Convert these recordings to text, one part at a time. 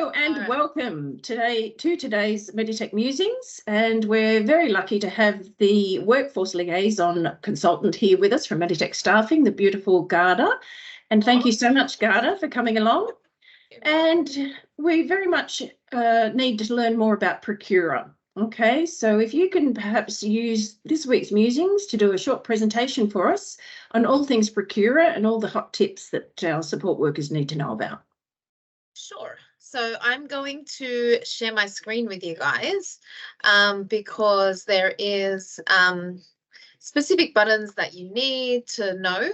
Hello and welcome to today's Meditech Musings, and we're very lucky to have the workforce liaison consultant here with us from Meditech Staffing, the beautiful Garda. And thank you so much, Garda, for coming along. And we very much need to learn more about Procurer. Okay, so if you can perhaps use this week's Musings to do a short presentation for us on all things Procurer and all the hot tips that our support workers need to know about. Sure. So I'm going to share my screen with you guys because there is specific buttons that you need to know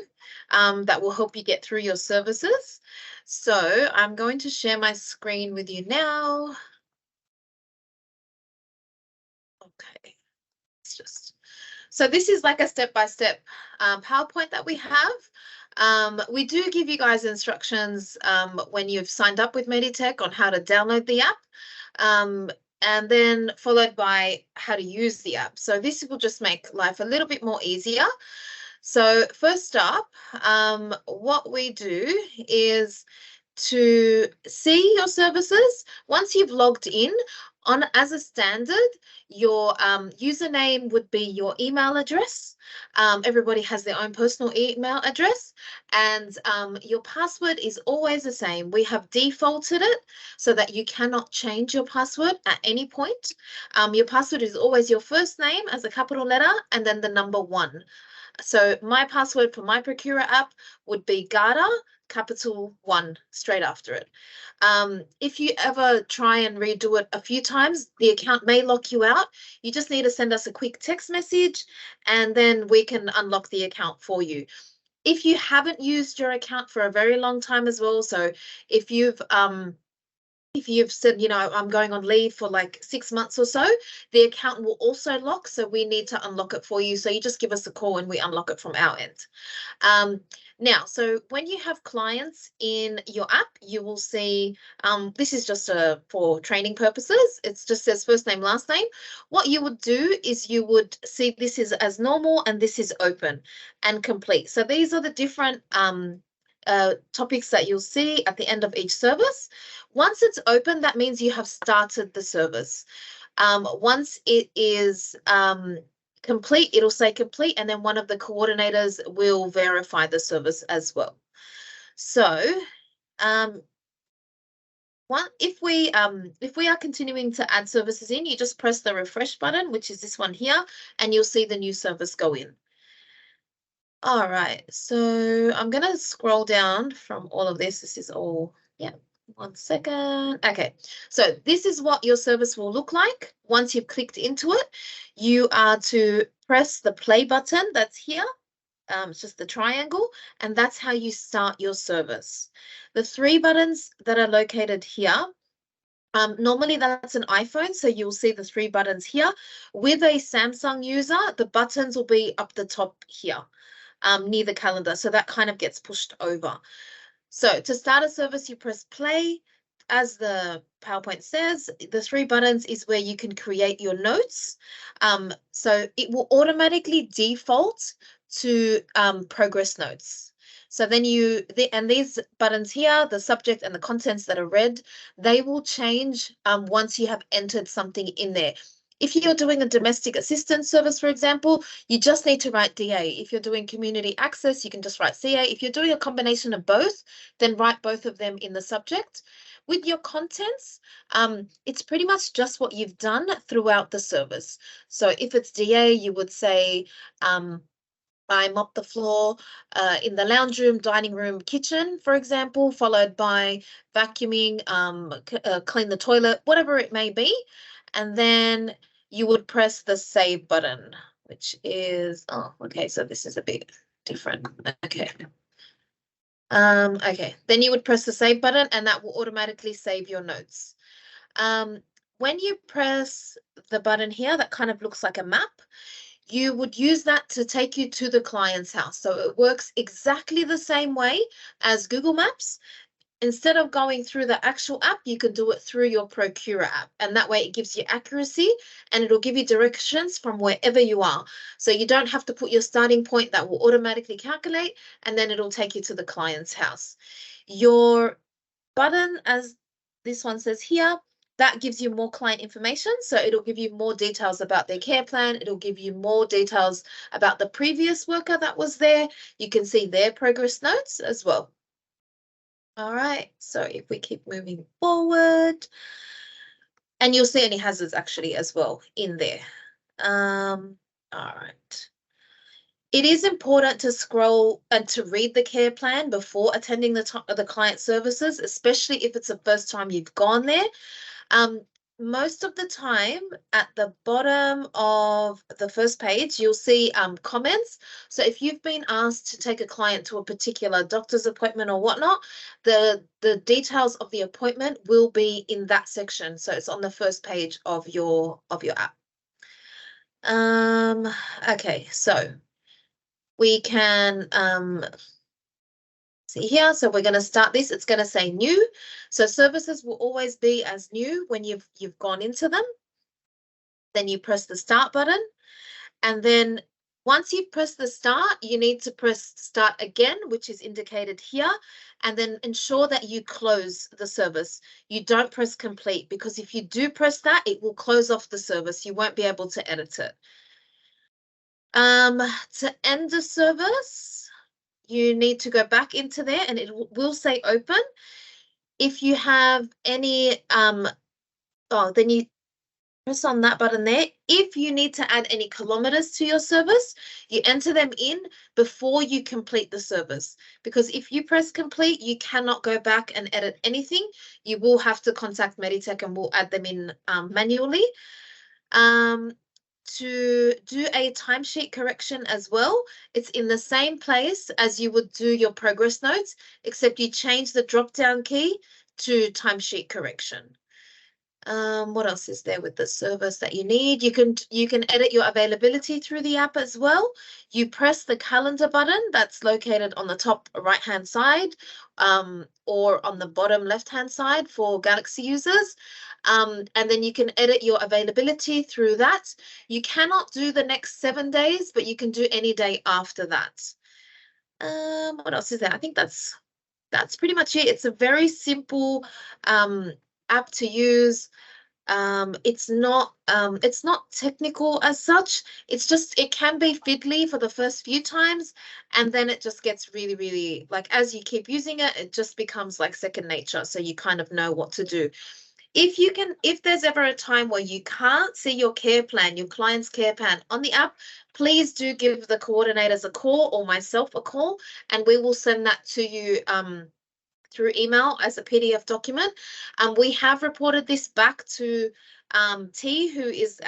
that will help you get through your services. So I'm going to share my screen with you now. Okay. So this is like a step-by-step PowerPoint that we have. We do give you guys instructions when you've signed up with Meditech on how to download the app, and then followed by how to use the app. So this will just make life a little bit more easier. So first up, what we do is to see your services. Once you've logged in, as a standard, your username would be your email address. Everybody has their own personal email address, and your password is always the same. We have defaulted it so that you cannot change your password at any point. Your password is always your first name as a capital letter and then the number 1. So my password for my Procurer app would be Garda, capital 1 straight after it. If you ever try and redo it a few times, the account may lock you out. You just need to send us a quick text message and then we can unlock the account for you. If you haven't used your account for a very long time as well, so if you've said, you know, I'm going on leave for like 6 months or so, the account will also lock. So we need to unlock it for you. So you just give us a call and we unlock it from our end. Now, so when you have clients in your app, you will see, this is just for training purposes. It's just says first name, last name. What you would do is you would see this is as normal and this is open and complete. So these are the different topics that you'll see at the end of each service. Once it's open, that means you have started the service. Once it is complete, it'll say complete, and then one of the coordinators will verify the service as well. So if we are continuing to add services in, you just press the refresh button, which is this one here, and you'll see the new service go in. All right, so I'm going to scroll down from all of this. This is all, yeah, 1 second. Okay, so this is what your service will look like once you've clicked into it. You are to press the play button that's here. It's just the triangle, and that's how you start your service. The 3 buttons that are located here, normally that's an iPhone, so you'll see the 3 buttons here. With a Samsung user, the buttons will be up the top here. Near the calendar, so that kind of gets pushed over. So to start a service, you press play. As the PowerPoint says, the 3 buttons is where you can create your notes. So it will automatically default to progress notes. So then and these buttons here, the subject and the contents that are red, they will change once you have entered something in there. If you're doing a domestic assistance service, for example, you just need to write DA. If you're doing community access, you can just write CA. If you're doing a combination of both, then write both of them in the subject. With your contents, it's pretty much just what you've done throughout the service. So if it's DA, you would say, I mop the floor in the lounge room, dining room, kitchen, for example, followed by vacuuming, clean the toilet, whatever it may be. And then you would press the save button, which is, oh, okay, so this is a bit different. Okay. Okay, then you would press the save button and that will automatically save your notes. When you press the button here, that kind of looks like a map. You would use that to take you to the client's house. So it works exactly the same way as Google Maps. Instead of going through the actual app, you can do it through your Procurer app. And that way it gives you accuracy and it'll give you directions from wherever you are. So you don't have to put your starting point, that will automatically calculate, and then it'll take you to the client's house. Your button as this one says here, that gives you more client information. So it'll give you more details about their care plan. It'll give you more details about the previous worker that was there. You can see their progress notes as well. All right, so if we keep moving forward, and you'll see any hazards actually as well in there. All right. It is important to scroll and to read the care plan before attending the client services, especially if it's the first time you've gone there. Most of the time at the bottom of the first page, you'll see comments. So if you've been asked to take a client to a particular doctor's appointment or whatnot, the details of the appointment will be in that section. So it's on the first page of your app. Okay, so we can see here. So we're going to start this. It's going to say new. So services will always be as new when you've gone into them. Then you press the start button. And then once you've pressed the start, you need to press start again, which is indicated here. And then ensure that you close the service. You don't press complete, because if you do press that, it will close off the service. You won't be able to edit it. To end the service, you need to go back into there and it will say open. If you have any, then you press on that button there. If you need to add any kilometers to your service, you enter them in before you complete the service. Because if you press complete, you cannot go back and edit anything. You will have to contact Meditech and we'll add them in manually. To do a timesheet correction as well, it's in the same place as you would do your progress notes, except you change the drop-down key to timesheet correction. What else is there with the service that you need? You can edit your availability through the app as well. You press the calendar button that's located on the top right-hand side, or on the bottom left-hand side for Galaxy users. And then you can edit your availability through that. You cannot do the next 7 days, but you can do any day after that. What else is there? I think that's pretty much it. It's a very simple app to use. It's not technical as such. It's just, it can be fiddly for the first few times, and then it just gets really, really, like, as you keep using it, it just becomes like second nature. So you kind of know what to do. If there's ever a time where you can't see your care plan, your client's care plan on the app, please do give the coordinators a call or myself a call, and we will send that to you through email as a PDF document. We have reported this back to T, who is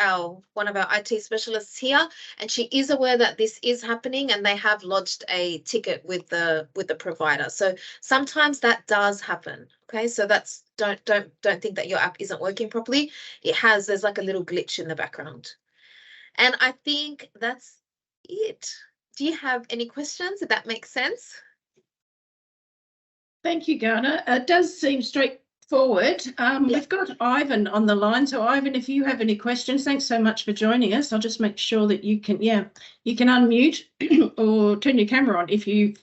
one of our IT specialists here, and she is aware that this is happening, and they have lodged a ticket with the provider. So sometimes that does happen. Okay, so that's don't think that your app isn't working properly. There's like a little glitch in the background. And I think that's it. Do you have any questions? Did that make sense? Thank you, Garner. It does seem straightforward. We've got Ivan on the line. So Ivan, if you have any questions, thanks so much for joining us. I'll just make sure that you can unmute or turn your camera on if you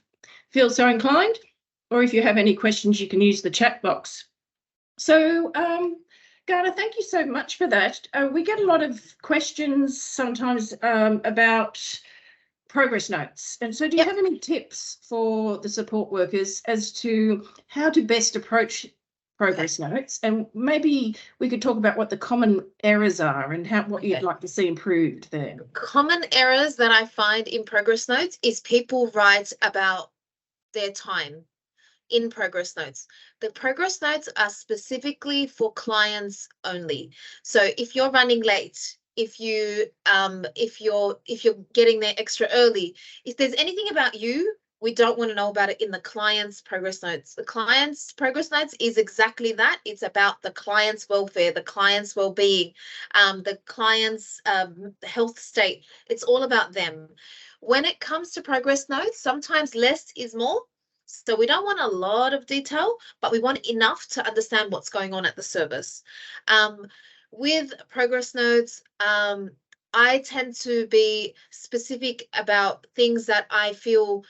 feel so inclined, or if you have any questions, you can use the chat box. So Garner, thank you so much for that. We get a lot of questions sometimes about progress notes. And so do you have any tips for the support workers as to how to best approach progress notes? And maybe we could talk about what the common errors are and what you'd like to see improved there. Common errors that I find in progress notes is people write about their time in progress notes. The progress notes are specifically for clients only. So if you're running late, if you're getting there extra early, if there's anything about you, we don't want to know about it in the client's progress notes. The client's progress notes is exactly that. It's about the client's welfare, the client's well-being, the client's health state. It's all about them. When it comes to progress notes, sometimes less is more. So we don't want a lot of detail, but we want enough to understand what's going on at the service. With progress notes, I tend to be specific about things that I feel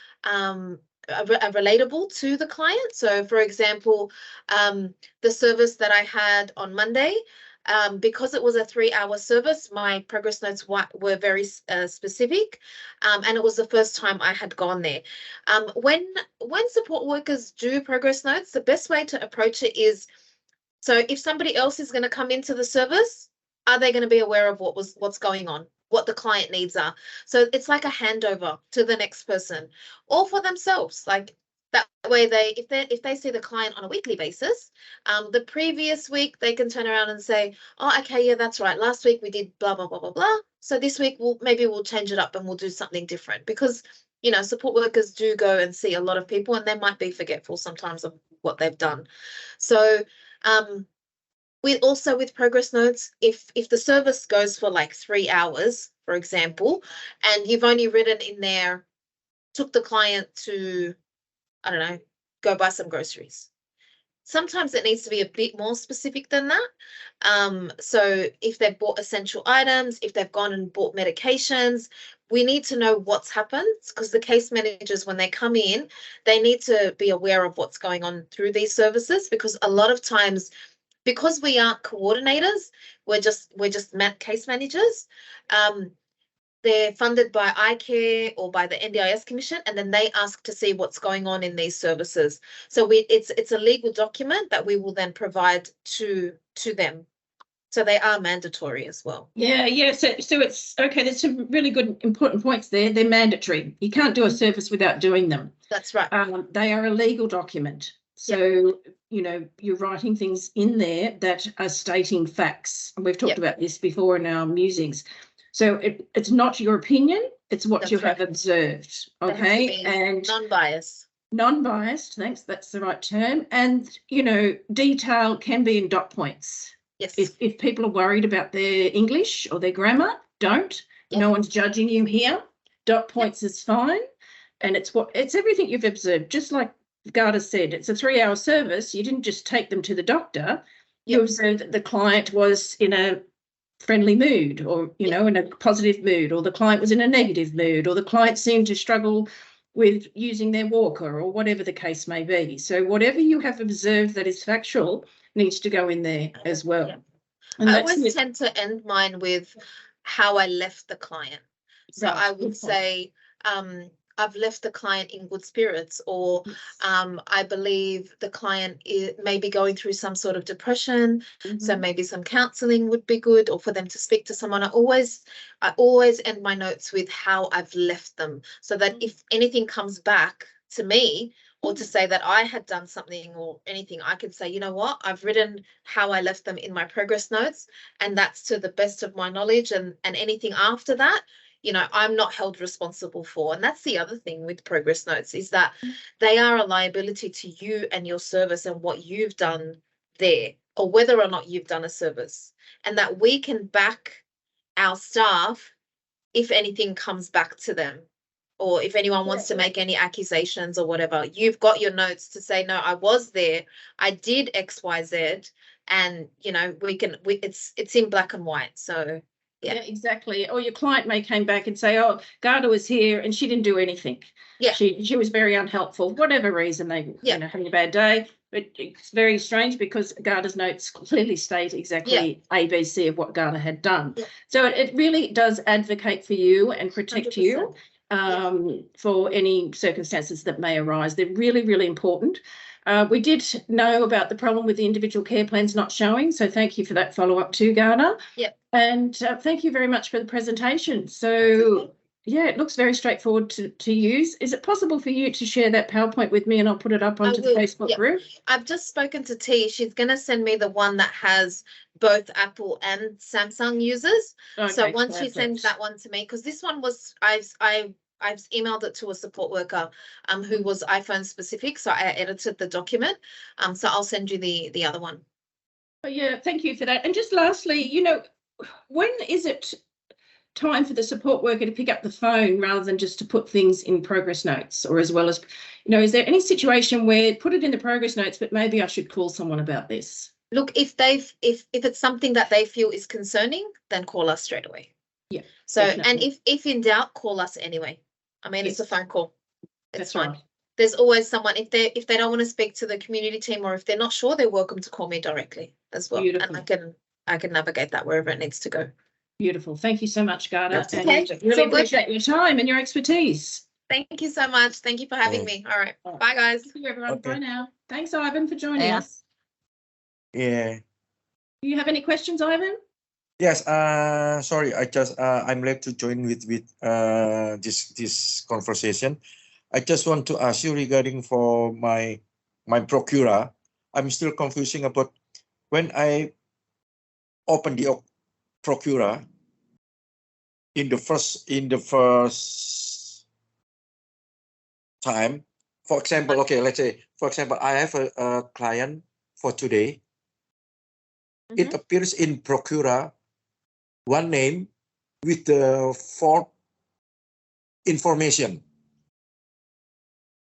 are relatable to the client. So for example, the service that I had on Monday, because it was a 3-hour service, my progress notes were very specific, and it was the first time I had gone there. When support workers do progress notes, the best way to approach it is, so if somebody else is going to come into the service, are they going to be aware of what's going on, what the client needs are? So it's like a handover to the next person, or for themselves. Like that way, if they see the client on a weekly basis, the previous week they can turn around and say, oh, okay, yeah, that's right. Last week we did blah blah blah blah blah. So this week we'll change it up and we'll do something different, because support workers do go and see a lot of people, and they might be forgetful sometimes of what they've done. So with progress notes, if the service goes for like 3 hours, for example, and you've only written in there, took the client to, I don't know, go buy some groceries. Sometimes it needs to be a bit more specific than that. So if they've bought essential items, if they've gone and bought medications, we need to know what's happened, because the case managers, when they come in, they need to be aware of what's going on through these services, because a lot of times, because we aren't coordinators, we're just case managers. They're funded by iCare or by the NDIS Commission, and then they ask to see what's going on in these services. So it's a legal document that we will then provide to them. So they are mandatory as well. Yeah. So it's okay. There's some really good important points there. They're mandatory. You can't do a service without doing them. That's right. They are a legal document. So, you're writing things in there that are stating facts. And we've talked about this before in our musings. So it's not your opinion, it's what you have observed. Okay. And non-biased. Non-biased, thanks, that's the right term. And, detail can be in dot points. Yes. If people are worried about their English or their grammar, don't. Yep. No one's judging you here. Dot points is fine. And it's everything you've observed, just like Garda said, it's a 3-hour service. You didn't just take them to the doctor. You observed that the client was in a friendly mood, or, in a positive mood, or the client was in a negative mood, or the client seemed to struggle with using their walker, or whatever the case may be. So whatever you have observed that is factual needs to go in there as well. Yeah. And I always tend to end mine with how I left the client. So I would say, I've left the client in good spirits, or I believe the client may be going through some sort of depression. So maybe some counselling would be good, or for them to speak to someone. I always end my notes with how I've left them, so that if anything comes back to me, or to say that I had done something or anything, I could say, you know what, I've written how I left them in my progress notes, and that's to the best of my knowledge, and anything after that, I'm not held responsible for. And that's the other thing with progress notes, is that they are a liability to you and your service and what you've done there, or whether or not you've done a service, and that we can back our staff if anything comes back to them, or if anyone wants to make any accusations or whatever. You've got your notes to say, no, I was there, I did X, Y, Z, and it's in black and white. So yeah, exactly. Or your client may come back and say, oh, Garda was here and she didn't do anything. Yeah. She was very unhelpful, whatever reason, they having a bad day. But it's very strange, because Garda's notes clearly state exactly ABC of what Garda had done. Yeah. So it really does advocate for you and protect 100%. You for any circumstances that may arise. They're really, really important. We did know about the problem with the individual care plans not showing, so thank you for that follow-up too, Garda. Yep. And thank you very much for the presentation. So, it looks very straightforward to use. Is it possible for you to share that PowerPoint with me, and I'll put it up onto the Facebook group? I've just spoken to T. She's going to send me the one that has both Apple and Samsung users. Okay, so once she sends that one to me, because this one was, I've emailed it to a support worker who was iPhone specific, so I edited the document. So I'll send you the other one. Oh, yeah, thank you for that. And just lastly, when is it time for the support worker to pick up the phone rather than just to put things in progress notes, or as well as, is there any situation where put it in the progress notes, but maybe I should call someone about this? Look, if it's something that they feel is concerning, then call us straight away. Yeah. So, definitely. And if in doubt, call us anyway. I mean, It's a phone call. It's fine. Right. there's always someone, if they don't want to speak to the community team, or if they're not sure, they're welcome to call me directly as well. Beautiful. And I can navigate that wherever it needs to go. Beautiful. Thank you so much, Garda. That's And okay. really So good. appreciate your time and your expertise. Thank you so much. Thank you for having me. All right. Bye, guys. Thank you, everyone. Okay. Bye now. Thanks, Ivan, for joining Yeah. us. Yeah. Do you have any questions, Ivan? Yes. Sorry, I'm late to join with this conversation. I just want to ask you regarding for my Procura. I'm still confusing about when I open the Procura in the first time. For example, okay, let's say, for example, I have a client for today. It appears in Procura one name with the 4 information.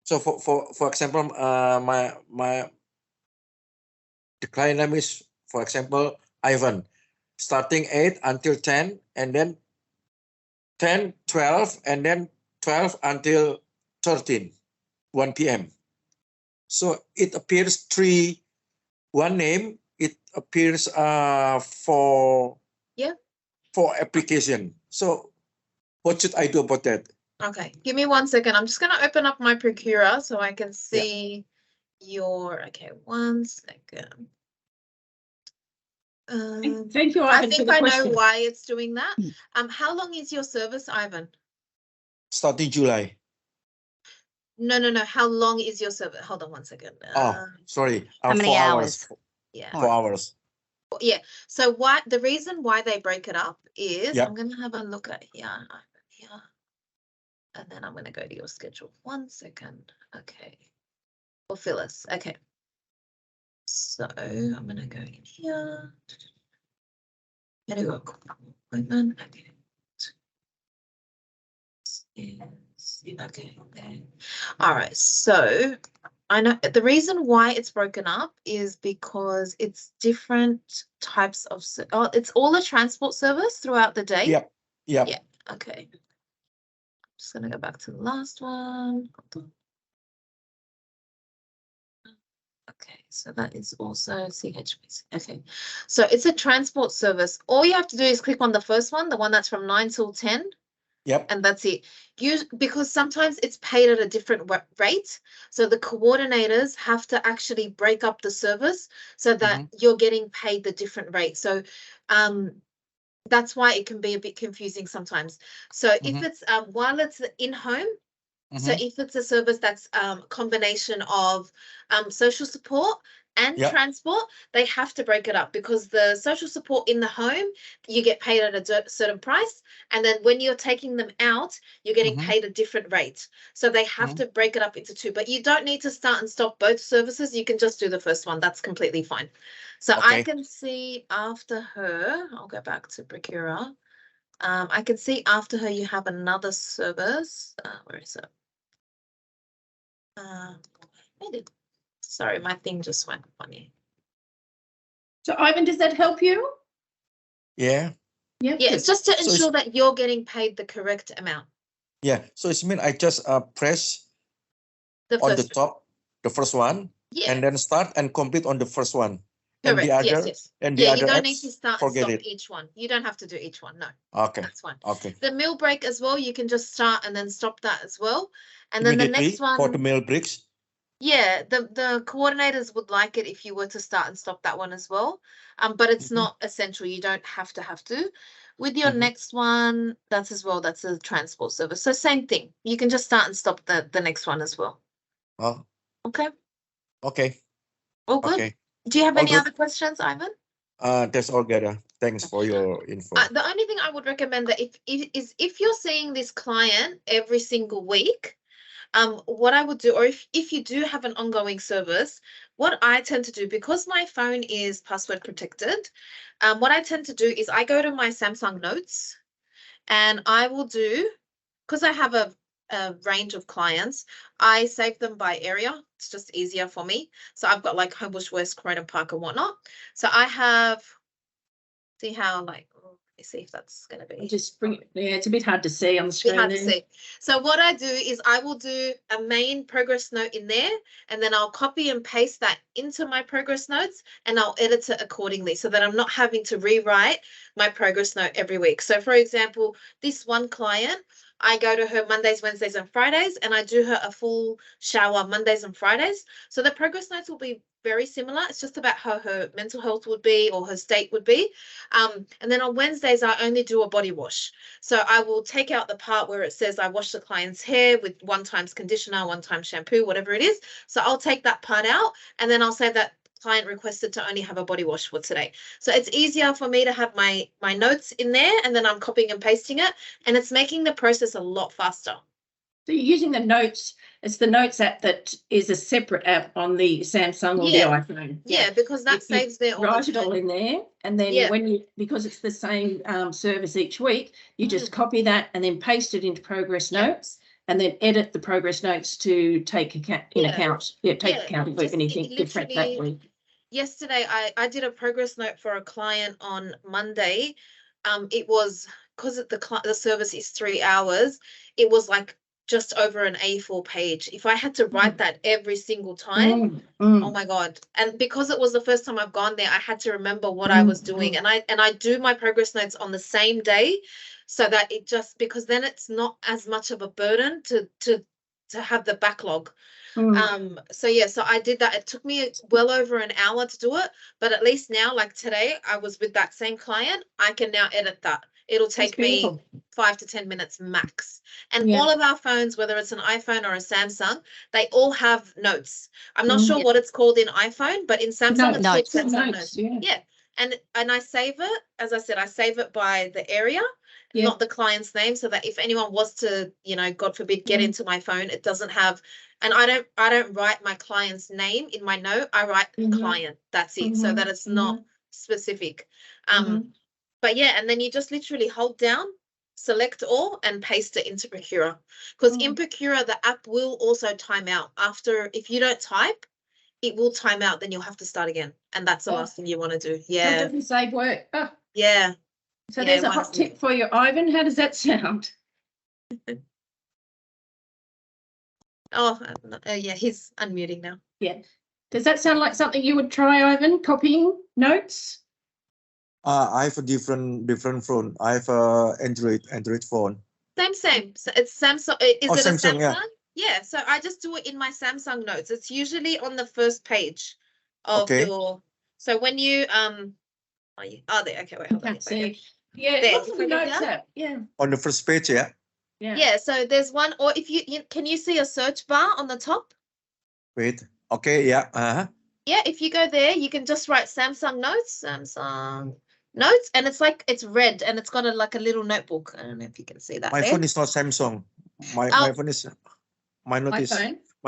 So for example, the client name is, for example, Ivan, starting 8 until 10, and then 10, 12, and then 12 until 13, 1 p.m. So it appears one name. It appears for application. So what should I do about that? Okay, give me 1 second. I'm just going to open up my Procura so I can see your. Okay, 1 second. Thank you, Ivan. I think I know why it's doing that. How long is your service, Ivan? Starting July. No. How long is your service? Hold on 1 second. Sorry. How many 4 hours? Yeah. 4 hours. Yeah. So the reason why they break it up is I'm going to have a look at here. And then I'm going to go to your schedule. 1 second. Okay. For Phyllis. Okay. So I'm going to go in here. There we go. Appointment. Okay. Okay. All right. So I know the reason why it's broken up is because it's different types of. It's all a transport service throughout the day. Yep. Yeah. Okay. Just gonna go back to the last one. Okay, so that is also CHPC. Okay, so it's a transport service. All you have to do is click on the first one, the one that's from 9 till 10. Yep. And that's it. Because sometimes it's paid at a different rate. So the coordinators have to actually break up the service so that you're getting paid the different rate. So that's why it can be a bit confusing sometimes. So if it's while it's in home, so if it's a service that's combination of social support and transport, they have to break it up, because the social support in the home, you get paid at a certain price. And then when you're taking them out, you're getting paid a different rate. So they have to break it up into 2. But you don't need to start and stop both services. You can just do the first one. That's completely fine. So I can see after her, I'll go back to Procura. I can see after her you have another service. Where is it? Sorry, my thing just went funny. So, Ivan, does that help you? Yeah. Yeah, it's just to ensure that you're getting paid the correct amount. Yeah. So it means I just press on the top, the first one, and then start and complete on the first one. Correct. And the other, and the other you don't need to start and forget stop it. each one. You don't have to do each one. No. Okay. That's fine. Okay. The meal break as well, you can just start and then stop that as well. And then the next one for the meal breaks. Yeah, the coordinators would like it if you were to start and stop that one as well. But it's not essential. You don't have to. With your next one, that's a transport service. So same thing. You can just start and stop the next one as well. Oh. Okay. Okay. All good. Okay. Do you have any other questions, Ivan? That's all, Gara. Thanks for your info. The only thing I would recommend that if you're seeing this client every single week, what I would do, or if you do have an ongoing service, what I tend to do, because my phone is password protected, what I tend to do is I go to my Samsung Notes, and I will do, because I have a range of clients, I save them by area. It's just easier for me. So I've got like Homebush West, Croydon Park and whatnot. So I have, see how like, me see if that's going to be. Just bring it. Yeah, it's a bit hard to see on the Bit screen hard to there. see. So what I do is I will do a main progress note in there, and then I'll copy and paste that into my progress notes, and I'll edit it accordingly so that I'm not having to rewrite my progress note every week. So for example, this one client, I go to her Mondays, Wednesdays, and Fridays, and I do her a full shower Mondays and Fridays. So the progress notes will be very similar. It's just about how her mental health would be or her state would be. And then on Wednesdays, I only do a body wash. So I will take out the part where it says I wash the client's hair with 1 times conditioner, 1 time shampoo, whatever it is. So I'll take that part out, and then I'll say that client requested to only have a body wash for today. So it's easier for me to have my notes in there, and then I'm copying and pasting it, and it's making the process a lot faster. So you're using the notes. It's the Notes app that is a separate app on the Samsung or the iPhone. Yeah, because that saves their write it all in there, and then when you, because it's the same service each week, you just copy that and then paste it into progress notes, and then edit the progress notes to take account account of anything different that week. Yesterday, I did a progress note for a client on Monday. It was, because the service is 3 hours, it was like just over an A4 page. If I had to write that every single time, oh my God. And because it was the first time I've gone there, I had to remember what I was doing. And I do my progress notes on the same day, so that it just, because then it's not as much of a burden to have the backlog. So yeah, so I did that. It took me well over an hour to do it, but at least now, like today, I was with that same client, I can now edit that. It'll take me 5 to 10 minutes max. And all of our phones, whether it's an iPhone or a Samsung, they all have notes. I'm not sure what it's called in iPhone, but in Samsung it's called Samsung Notes. Yeah. And I save it, as I said, I save it by the area, not the client's name, so that if anyone was to, you know, God forbid, get into my phone, it doesn't have, and I don't write my client's name in my note. I write client. That's it. So that it's not specific. But yeah, and then you just literally hold down, select all, and paste it into Procura. Because in Procura, the app will also time out. After, if you don't type, it will time out, then you'll have to start again. And that's the last thing you want to do. Yeah. That doesn't save work. Yeah. So there's a hot tip for you, Ivan. How does that sound? Yeah, he's unmuting now. Yeah. Does that sound like something you would try, Ivan, copying notes? I have a different phone. I have a Android phone. Same. So it's Samsung. Is it Samsung, a Samsung? Yeah. So I just do it in my Samsung notes. It's usually on the first page of your. So when you there. Okay, wait, hold on. See. Yeah. There, Notes app. Yeah. On the first page, yeah. Yeah. So there's one, or if you can you see a search bar on the top? Wait. Okay. Yeah. Yeah. If you go there, you can just write Samsung Notes. Notes, and it's like it's red, and it's got like a little notebook. I don't know if you can see that. My phone is not Samsung. My phone is my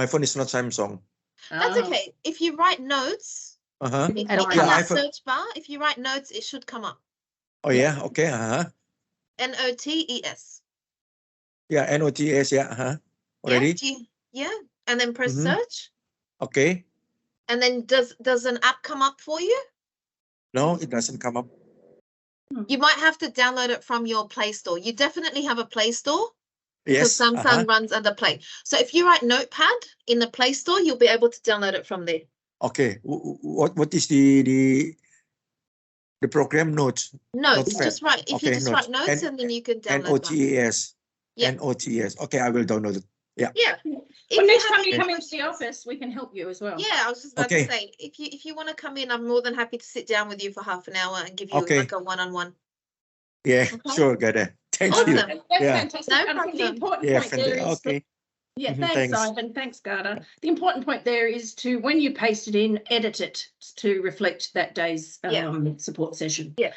phone is not Samsung. That's okay. If you write notes, it'll come up. Search bar. If you write notes, it should come up. Oh yeah. Okay. NOTES. Yeah. NOTES. Yeah. Already. Yeah. And then press search. Okay. And then does an app come up for you? No, it doesn't come up. You might have to download it from your Play Store. You definitely have a Play Store. Yes. Because Samsung runs under Play. So if you write Notepad in the Play Store, you'll be able to download it from there. Okay. What is the program notes? Notes. Just write. If you just write notes, and then you can download NOTES. NOTES. Okay, I will download it. Yeah. Yeah. Well, next time you come into the office, we can help you as well. Yeah, I was just about to say, if you want to come in, I'm more than happy to sit down with you for half an hour and give you like a one-on-one. Yeah, sure, got it. Thank you. That's fantastic. No problem. The important point there is thanks, Ivan. Thanks, Garda. The important point there is to, when you paste it in, edit it to reflect that day's support session. Yeah.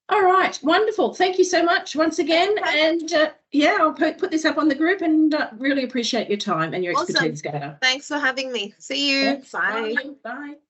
All right, wonderful. Thank you so much once again. And I'll put this up on the group, and really appreciate your time and your expertise, Garda. Thanks for having me. See you. Bye. Bye.